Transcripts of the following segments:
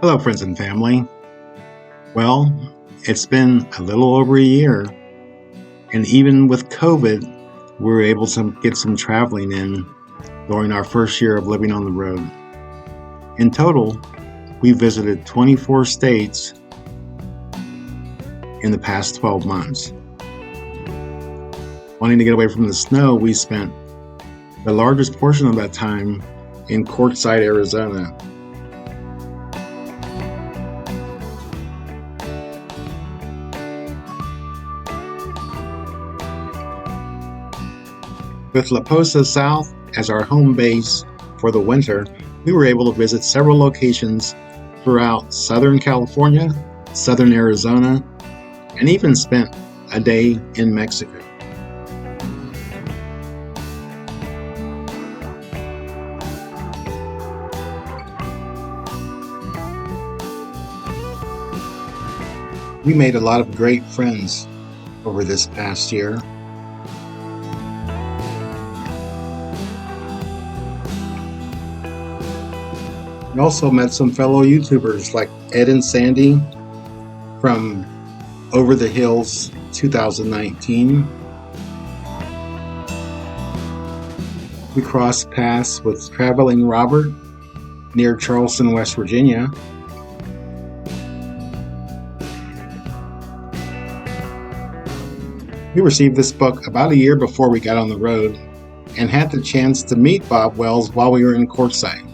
Hello, friends and family. Well, it's been a little over a year, and even with COVID, we were able to get some traveling in during our first year of living on the road. In total, we visited 24 states in the past 12 months. Wanting to get away from the snow, we spent the largest portion of that time in Quartzsite, Arizona. With La Posa South as our home base for the winter, we were able to visit several locations throughout Southern California, Southern Arizona, and even spent a day in Mexico. We made a lot of great friends over this past year. We also met some fellow YouTubers like Ed and Sandy from Over the Hills 2019. We crossed paths with Traveling Robert near Charleston, West Virginia. We received this book about a year before we got on the road and had the chance to meet Bob Wells while we were in Quartzsite.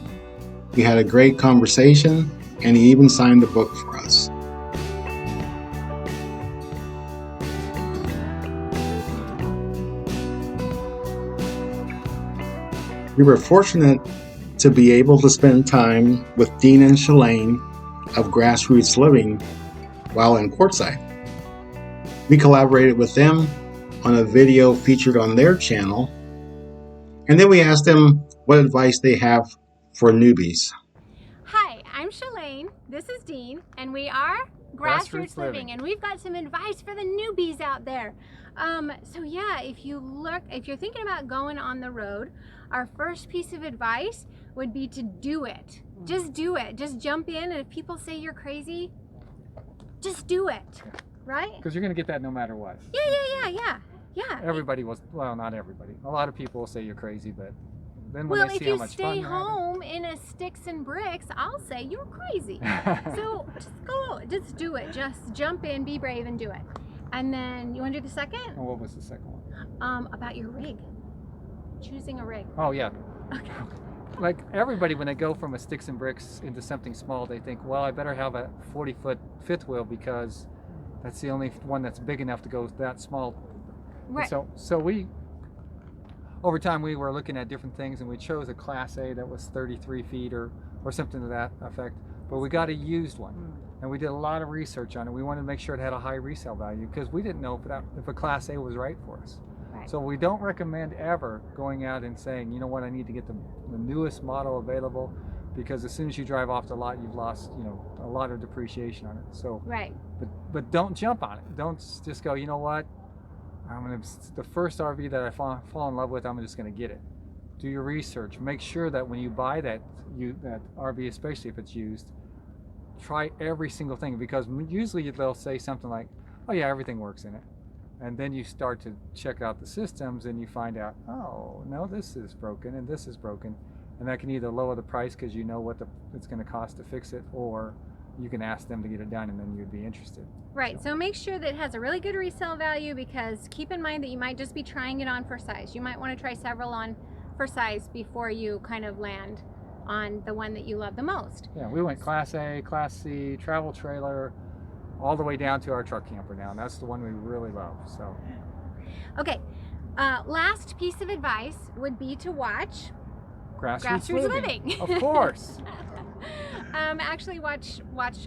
We had a great conversation, and he even signed the book for us. We were fortunate to be able to spend time with Dean and Shalane of Grassroots Living while in Quartzsite. We collaborated with them on a video featured on their channel, and then we asked them what advice they have for newbies. Hi, I'm Shalane, this is Dean, and we are Grassroots Living, and we've got some advice for the newbies out there. So yeah, if you're thinking about going on the road, our first piece of advice would be to do it. Just do it. Just jump in, and if people say you're crazy, just do it, right? Because you're going to get that no matter what. Yeah. Everybody was, well, not everybody. A lot of people will say you're crazy, but then when they see how much fun if you stay home in a sticks and bricks, I'll say you're crazy. So just do it. Just jump in, be brave, and do it. And then you want to do the second? And what was the second one? About your rig. Choosing a rig. Oh yeah. Okay. Like everybody, when they go from a sticks and bricks into something small, they think, well, I better have a 40-foot fifth wheel because that's the only one that's big enough to go that small. Right. So we, over time, we were looking at different things, and we chose a Class A that was 33 feet or something to that effect. But we got a used one, and we did a lot of research on it. We wanted to make sure it had a high resale value because we didn't know if a Class A was right for us. Right. So we don't recommend ever going out and saying, you know what, I need to get the newest model available, because as soon as you drive off the lot, you've lost, a lot of depreciation on it. So Right. But don't jump on it. Don't just go, you know what, the first RV that I fall in love with, I'm just going to get it. Do your research. Make sure that when you buy that RV, especially if it's used, try every single thing, because usually they'll say something like, oh yeah, everything works in it. And then you start to check out the systems and you find out, oh no, this is broken and this is broken. And that can either lower the price because you know what it's going to cost to fix it, or you can ask them to get it done and then you'd be interested. Right, so make sure that it has a really good resale value, because keep in mind that you might just be trying it on for size. You might want to try several on for size before you kind of land on the one that you love the most. Yeah, we went Class A, Class C, travel trailer, all the way down to our truck camper now, and that's the one we really love. So, okay, last piece of advice would be to watch Grassroots Living. Of course. Actually watch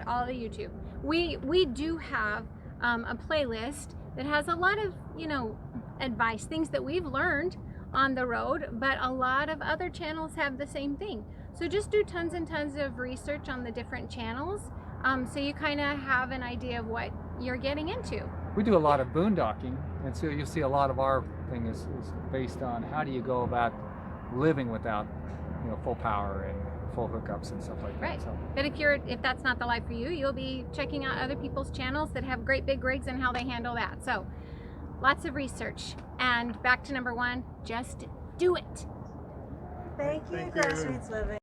all the YouTube. We do have a playlist that has a lot of advice, things that we've learned on the road, but a lot of other channels have the same thing. So just do tons and tons of research on the different channels, so you kind of have an idea of what you're getting into. We do a lot of boondocking, and so you'll see a lot of our thing is based on how do you go about living without full power and full hookups and stuff like that. Right. So. But if that's not the life for you, you'll be checking out other people's channels that have great big rigs and how they handle that. So lots of research. And back to number 1, just do it. Thank you, Grassroots Living.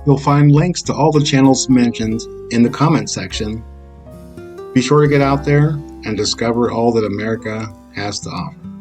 You'll find links to all the channels mentioned in the comment section. Be sure to get out there and discover all that America has to offer.